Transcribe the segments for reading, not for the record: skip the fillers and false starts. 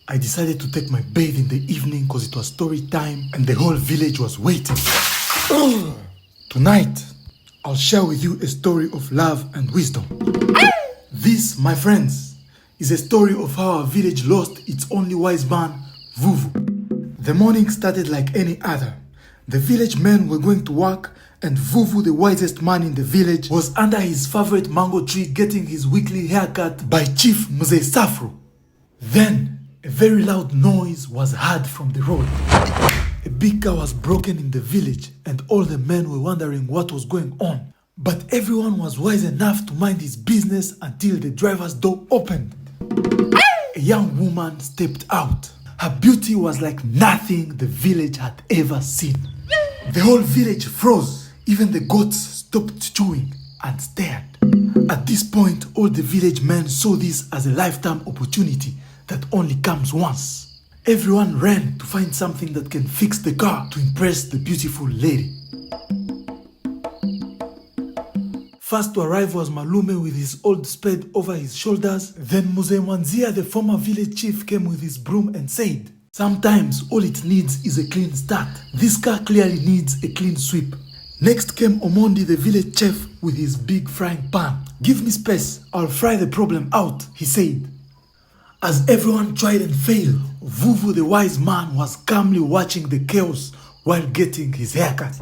I decided to take my bath in the evening because it was story time and the whole village was waiting. Tonight, I'll share with you a story of love and wisdom. This, my friends, is a story of how our village lost its only wise man, Vuvu. The morning started like any other. The village men were going to work and Vuvu, the wisest man in the village, was under his favorite mango tree getting his weekly haircut by Chief Mzee Safro. Then, a very loud noise was heard from the road. A big car was broken in the village and all the men were wondering what was going on. But everyone was wise enough to mind his business until the driver's door opened. A young woman stepped out. Her beauty was like nothing the village had ever seen. The whole village froze. Even the goats stopped chewing and stared. At this point, all the village men saw this as a lifetime opportunity that only comes once. Everyone ran to find something that can fix the car to impress the beautiful lady. First to arrive was Malume with his old spade over his shoulders. Then Mzee Mwanzia, the former village chief, came with his broom and said, "Sometimes all it needs is a clean start. This car clearly needs a clean sweep." Next came Omondi, the village chef, with his big frying pan. "Give me space, I'll fry the problem out," he said. As everyone tried and failed, Vuvu, the wise man, was calmly watching the chaos while getting his haircut.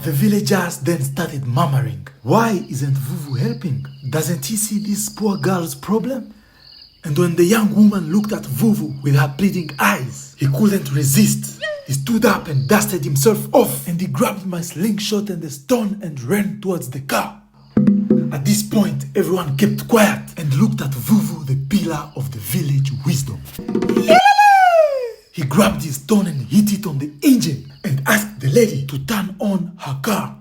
The villagers then started murmuring, "Why isn't Vuvu helping? Doesn't he see this poor girl's problem?" And when the young woman looked at Vuvu with her pleading eyes, he couldn't resist. He stood up and dusted himself off, and he grabbed my slingshot and the stone and ran towards the car. At this point, everyone kept quiet and looked at Vuvu, the pillar of the village wisdom. He grabbed his stone and hit it on the engine and asked the lady to turn on her car.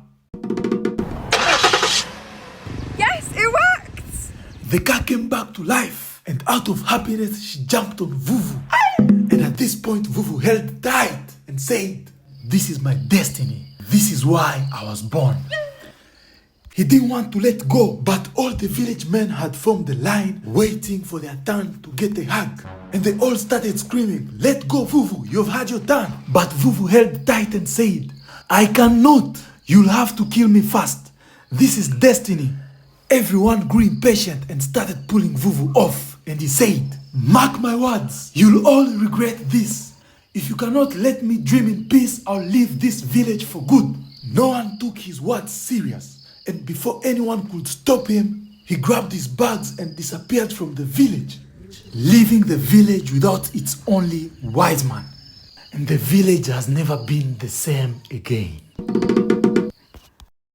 Yes, it worked! The car came back to life, and out of happiness, she jumped on Vuvu. And at this point, Vuvu held tight and said, "This is my destiny. This is why I was born." He didn't want to let go, but all the village men had formed a line waiting for their turn to get a hug. And they all started screaming, "Let go, Vuvu, you've had your turn." But Vuvu held tight and said, "I cannot. You'll have to kill me first. This is destiny." Everyone grew impatient and started pulling Vuvu off. And he said, "Mark my words, you'll all regret this. If you cannot let me dream in peace, I'll leave this village for good." No one took his words serious. And before anyone could stop him, he grabbed his bags and disappeared from the village, leaving the village without its only wise man. And the village has never been the same again.